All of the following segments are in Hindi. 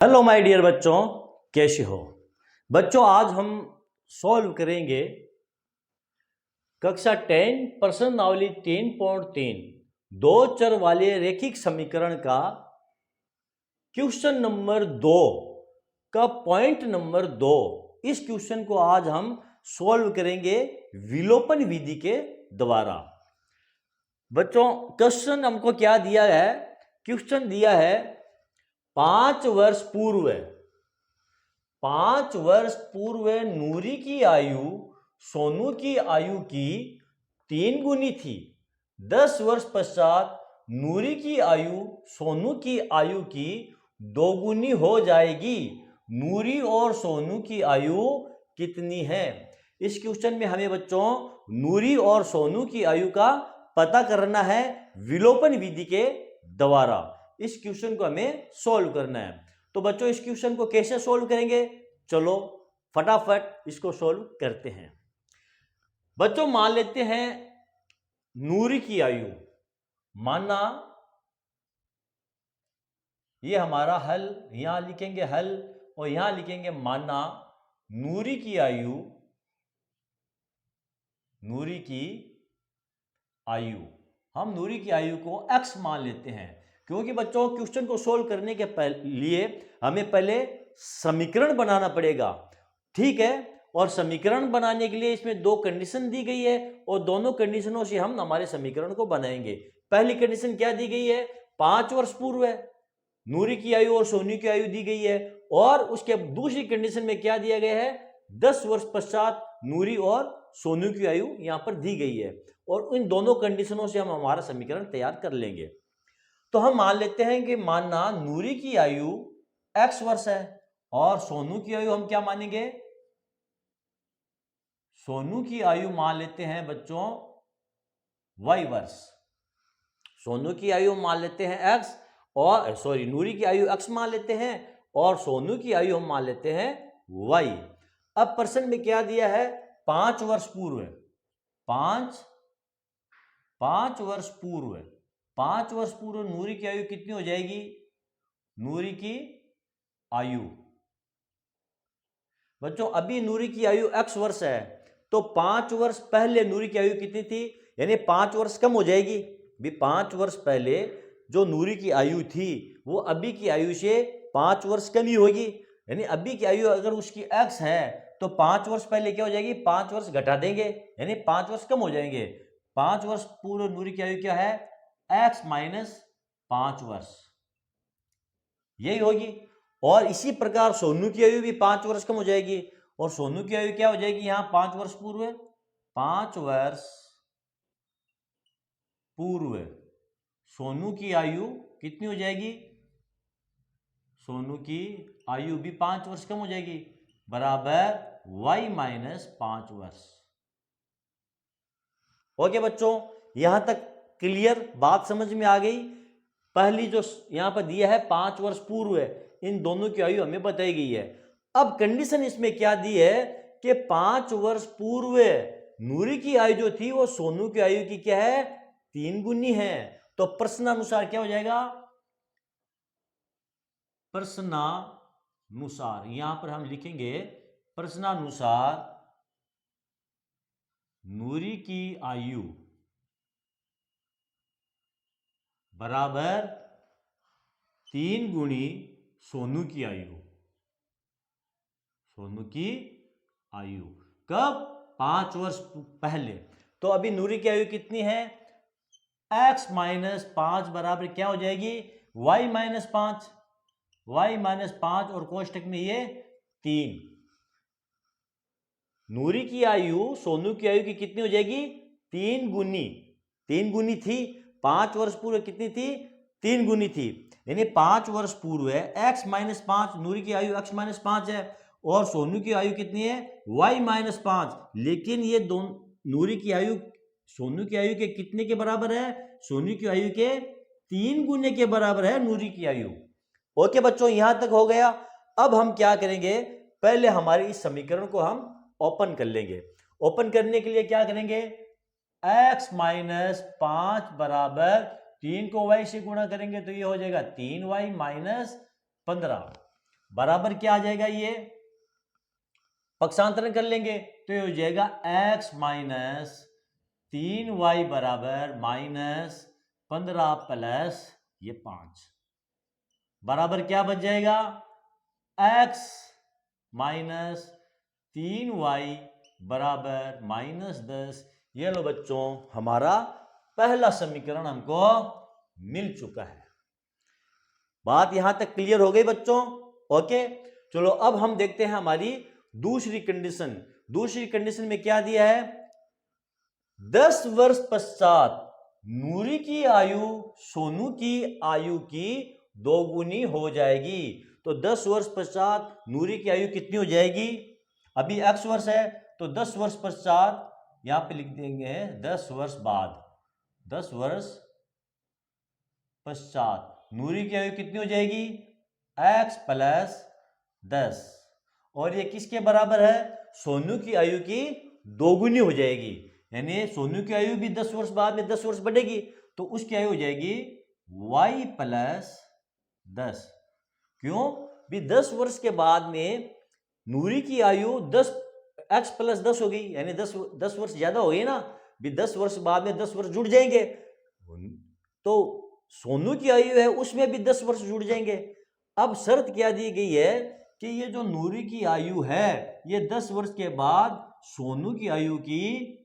हेलो माय डियर बच्चों, कैसे हो बच्चों। आज हम सॉल्व करेंगे कक्षा 10 प्रश्नावली 10.3 दो चर वाले रैखिक समीकरण का क्वेश्चन नंबर 2 का पॉइंट नंबर 2। इस क्वेश्चन को आज हम सॉल्व करेंगे विलोपन विधि के द्वारा। बच्चों क्वेश्चन हमको क्या दिया है? क्वेश्चन दिया है 5 वर्ष पूर्व नूरी की आयु सोनू की आयु की 3 गुनी थी। 10 वर्ष पश्चात नूरी की आयु सोनू की आयु की 2 गुनी हो जाएगी। नूरी और सोनू की आयु कितनी है? इस क्वेश्चन में हमें बच्चों नूरी और सोनू की आयु का पता करना है विलोपन विधि के द्वारा। इस क्वेश्चन को हमें सोल्व करना है। तो बच्चों इस क्वेश्चन को कैसे सोल्व करेंगे? चलो फटाफट इसको सोल्व करते हैं। बच्चों मान लेते हैं नूरी की आयु, माना ये हमारा हल, यहां लिखेंगे हल और यहां लिखेंगे माना नूरी की आयु हम नूरी की आयु को x मान लेते हैं, क्योंकि बच्चों क्वेश्चन को सोल्व करने के लिए हमें पहले समीकरण बनाना पड़ेगा, ठीक है। और समीकरण बनाने के लिए इसमें 2 कंडीशन दी गई है और दोनों कंडीशनों से हम हमारे समीकरण को बनाएंगे। पहली कंडीशन क्या दी गई है? 5 वर्ष पूर्व है नूरी की आयु और सोनू की आयु दी गई है, और उसके दूसरी कंडीशन में क्या दिया गया है? 10 वर्ष पश्चात नूरी और सोनू की आयु यहां पर दी गई है, और इन दोनों कंडीशनों से हम हमारा समीकरण तैयार कर लेंगे। तो हम मान लेते हैं कि मानना नूरी की आयु x वर्ष है और सोनू की आयु हम क्या मानेंगे? सोनू की आयु मान लेते हैं बच्चों y वर्ष। सोनू की आयु मान लेते हैं x और नूरी की आयु x मान लेते हैं और सोनू की आयु हम मान लेते हैं y। अब प्रश्न में क्या दिया है? 5 वर्ष पूर्व। 5 वर्ष पूर्व नूरी की आयु कितनी हो जाएगी? नूरी की आयु बच्चों अभी नूरी की आयु x वर्ष है, तो 5 वर्ष पहले नूरी की आयु कितनी थी? यानी 5 वर्ष कम हो जाएगी। भी 5 वर्ष पहले जो नूरी की आयु थी वो अभी की आयु से 5 वर्ष कम ही होगी। यानी अभी की आयु अगर उसकी x है तो 5 वर्ष पहले क्या हो जाएगी? 5 वर्ष घटा देंगे, यानी 5 वर्ष कम हो जाएंगे। 5 वर्ष पूर्व नूरी की आयु क्या है? x माइनस 5 वर्ष, यही होगी। और इसी प्रकार सोनू की आयु भी 5 वर्ष कम हो जाएगी, और सोनू की आयु क्या हो जाएगी? यहां 5 वर्ष पूर्व 5 वर्ष पूर्व सोनू की आयु कितनी हो जाएगी? सोनू की आयु भी 5 वर्ष कम हो जाएगी, बराबर y माइनस 5 वर्ष। ओके बच्चों, यहां तक क्लियर? बात समझ में आ गई? पहली जो यहां पर दिया है 5 वर्ष पूर्व है, इन दोनों की आयु हमें बताई गई है। अब कंडीशन इसमें क्या दी है कि 5 वर्ष पूर्व नूरी की आयु जो थी वो सोनू की आयु की क्या है? 3 गुनी है। तो प्रश्नानुसार क्या हो जाएगा? प्रश्नानुसार यहां पर हम लिखेंगे प्रश्नानुसार नूरी की आयु बराबर 3 गुणी सोनू की आयु। सोनू की आयु कब? 5 वर्ष पहले। तो अभी नूरी की आयु कितनी है? x माइनस 5 बराबर क्या हो जाएगी? y minus 5। y माइनस 5 और कोष्टक में ये 3। नूरी की आयु सोनू की आयु की कितनी हो जाएगी? 3 गुनी। 3 गुनी थी। 5 वर्ष पूर्व कितनी थी? 3 गुनी थी। यानी 5 वर्ष पूर्व है x माइनस 5, नूरी की आयु x माइनस 5 है, और सोनू की आयु कितनी है? y minus 5। लेकिन ये दोनों नूरी की आयु सोनू की आयु के कितने के बराबर है? सोनू की आयु के 3 गुने के बराबर है नूरी की आयु। ओके बच्चों, यहां तक हो गया। अब हम क्या करेंगे? पहले हमारे इस समीकरण को हम ओपन कर लेंगे। ओपन करने के लिए क्या करेंगे? x माइनस 5 बराबर 3 को y से गुणा करेंगे तो ये हो जाएगा 3y माइनस 15। बराबर क्या आ जाएगा, ये पक्षांतरण कर लेंगे तो ये हो जाएगा x माइनस 3y बराबर माइनस 15 प्लस ये 5 बराबर क्या बच जाएगा, x माइनस 3y बराबर माइनस 10। ये लो बच्चों, हमारा पहला समीकरण हमको मिल चुका है। बात यहां तक क्लियर हो गई बच्चों? ओके, चलो अब हम देखते हैं हमारी दूसरी कंडीशन। दूसरी कंडीशन में क्या दिया है, 10 वर्ष पश्चात नूरी की आयु सोनू की आयु की दोगुनी हो जाएगी। तो 10 वर्ष पश्चात नूरी की आयु कितनी हो जाएगी, अभी x वर्ष है तो 10 वर्ष पश्चात यहां पे लिख देंगे 10 वर्ष बाद, 10 वर्ष पश्चात नूरी की आयु कितनी हो जाएगी, x प्लस 10, और ये किसके बराबर है, सोनू की आयु की दोगुनी हो जाएगी। यानी सोनू की आयु भी 10 वर्ष बाद में 10 वर्ष बढ़ेगी तो उसकी आयु हो जाएगी y प्लस 10। क्यों भी 10 वर्ष के बाद में नूरी की आयु 10 x प्लस 10 हो गई, यानी 10 वर्ष ज्यादा हो गई ना, भी 10 वर्ष बाद में 10 वर्ष जुड़ जाएंगे, तो सोनू की आयु है उसमें भी 10 वर्ष जुड़ जाएंगे। अब शर्त क्या दी गई है कि ये जो नूरी की आयु है ये 10 वर्ष के बाद सोनू की आयु की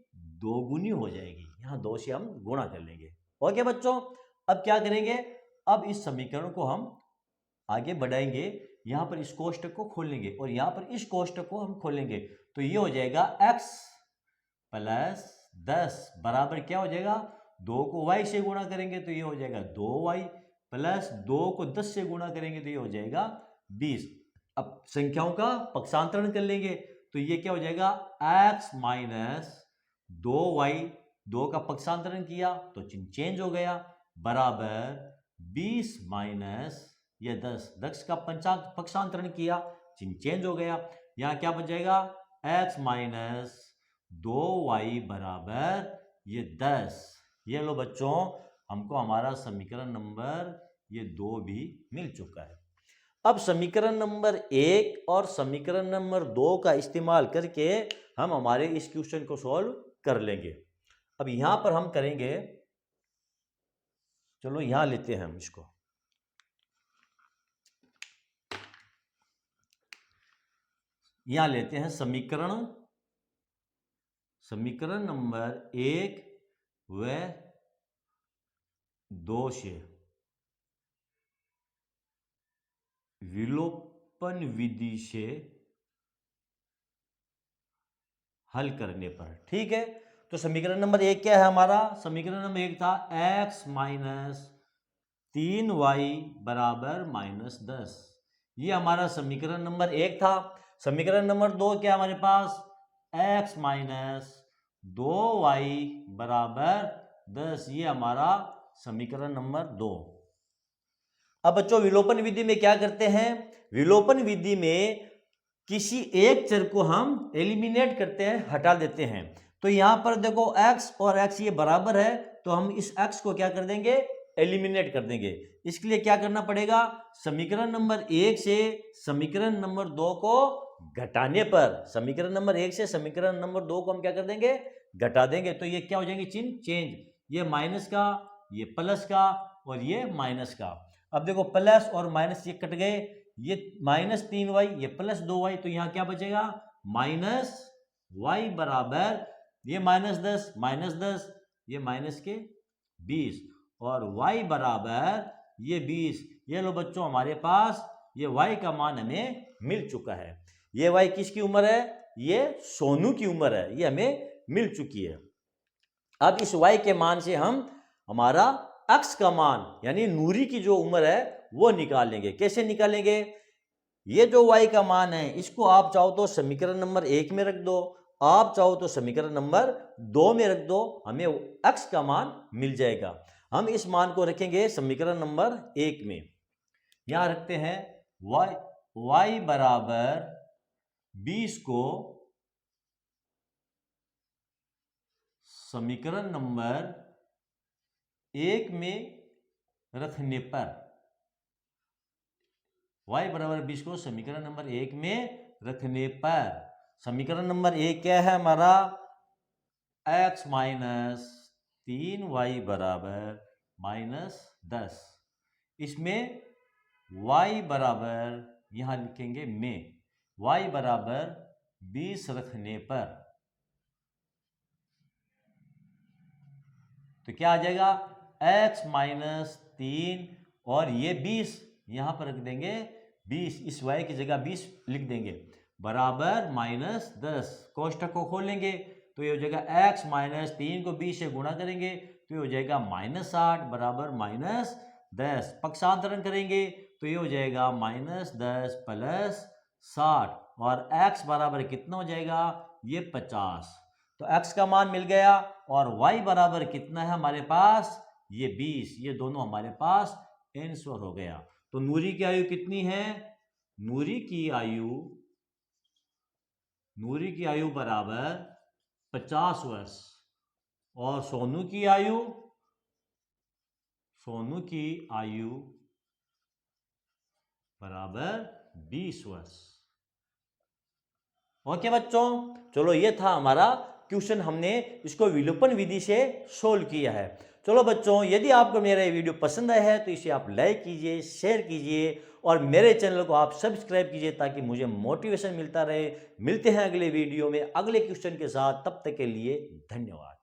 दोगुनी हो जाएगी। यहां 2 से हम गुणा कर लेंगे। ओके बच्चों, अब क्या करेंगे, अब इस समीकरण को हम आगे बढ़ाएंगे, यहां पर इस कोष्टक को खोलेंगे और यहां पर इस कोष्टक को हम खोलेंगे, तो ये हो जाएगा x प्लस 10 बराबर क्या हो जाएगा, 2 को y से गुणा करेंगे तो ये हो जाएगा 2y प्लस 2 को 10 से गुणा करेंगे तो ये हो जाएगा 20। अब संख्याओं का पक्षांतरण कर लेंगे तो ये क्या हो जाएगा, x माइनस 2y, 2 का पक्षांतरण किया तो चिन्ह चेंज हो गया, बराबर 20 माइनस ये 10 का पक्षांतरण किया चिन्ह चेंज हो गया, यहां क्या बच जाएगा, x माइनस 2y बराबर ये 10। ये लो बच्चों, हमको हमारा समीकरण नंबर ये 2 भी मिल चुका है। अब समीकरण नंबर 1 और समीकरण नंबर 2 का इस्तेमाल करके हम हमारे इस क्वेश्चन को सॉल्व कर लेंगे। अब यहां पर हम करेंगे, चलो यहां लेते हैं हम इसको, यहां लेते हैं समीकरण नंबर 1 व 2 से विलोपन विधि से हल करने पर। ठीक है, तो समीकरण नंबर 1 क्या है हमारा, समीकरण नंबर 1 था x माइनस 3y बराबर माइनस 10, ये हमारा समीकरण नंबर 1 था। समीकरण नंबर 2 क्या हमारे पास, x माइनस 2y बराबर 10, ये हमारा समीकरण नंबर 2। अब बच्चों विलोपन विधि में क्या करते हैं, विलोपन विधि में किसी एक चर को हम एलिमिनेट करते हैं, हटा देते हैं। तो यहां पर देखो x और x ये बराबर है तो हम इस x को क्या कर देंगे, एलिमिनेट कर देंगे। इसके लिए क्या करना पड़ेगा, समीकरण नंबर 1 से समीकरण नंबर 2 को घटाने पर, समीकरण नंबर 1 से समीकरण नंबर 2 को हम क्या कर देंगे, घटा देंगे, तो ये क्या हो जाएंगे, चिन्ह चेंज, ये माइनस का, ये प्लस का और ये माइनस का। अब देखो प्लस और माइनस ये कट गए, ये माइनस 3y ये प्लस 2y, तो यहां क्या बचेगा, माइनस y बराबर ये माइनस 10 ये माइनस के 20 और y बराबर ये 20। ये लो बच्चों, हमारे पास ये y का मान हमें मिल चुका है। ये y किसकी उम्र है, ये सोनू की उम्र है, ये हमें मिल चुकी है। अब इस y के मान से हम हमारा x का मान यानी नूरी की जो उम्र है वो निकालेंगे। कैसे निकालेंगे, ये जो y का मान है इसको आप चाहो तो समीकरण नंबर 1 में रख दो, आप चाहो तो समीकरण नंबर 2 में रख दो, हमें x का मान मिल जाएगा। हम इस मान को रखेंगे समीकरण नंबर 1 में, यहां रखते हैं y बराबर 20 को समीकरण नंबर 1 में रखने पर y बराबर 20 को समीकरण नंबर 1 में रखने पर समीकरण नंबर 1 क्या है हमारा, x माइनस 3y बराबर -10। इसमें y बराबर यहां लिखेंगे में y बराबर 20 रखने पर तो क्या आ जाएगा, x माइनस 3 और ये 20 यहां पर रख देंगे 20, इस y की जगह 20 लिख देंगे बराबर -10। कोष्ठक को खोलेंगे तो ये हो जाएगा x माइनस 3 को 20 से गुणा करेंगे तो ये हो जाएगा -8 बराबर -10। पक्षांतरण करेंगे तो ये हो जाएगा -10 प्लस 60 और x बराबर कितना हो जाएगा, ये 50। तो x का मान मिल गया और y बराबर कितना है हमारे पास, ये 20। ये दोनों हमारे पास आंसर हो गया। तो नूरी की आयु कितनी है, नूरी की आयु बराबर 50 वर्ष और सोनू की आयु बराबर 20 वर्ष। ओके बच्चों, चलो ये था हमारा क्वेश्चन, हमने इसको विलोपन विधि से सोल्व किया है। चलो बच्चों, यदि आपको मेरा ये वीडियो पसंद आया है तो इसे आप लाइक कीजिए, शेयर कीजिए और मेरे चैनल को आप सब्सक्राइब कीजिए ताकि मुझे मोटिवेशन मिलता रहे। मिलते हैं अगले वीडियो में अगले क्वेश्चन के साथ, तब तक के लिए धन्यवाद।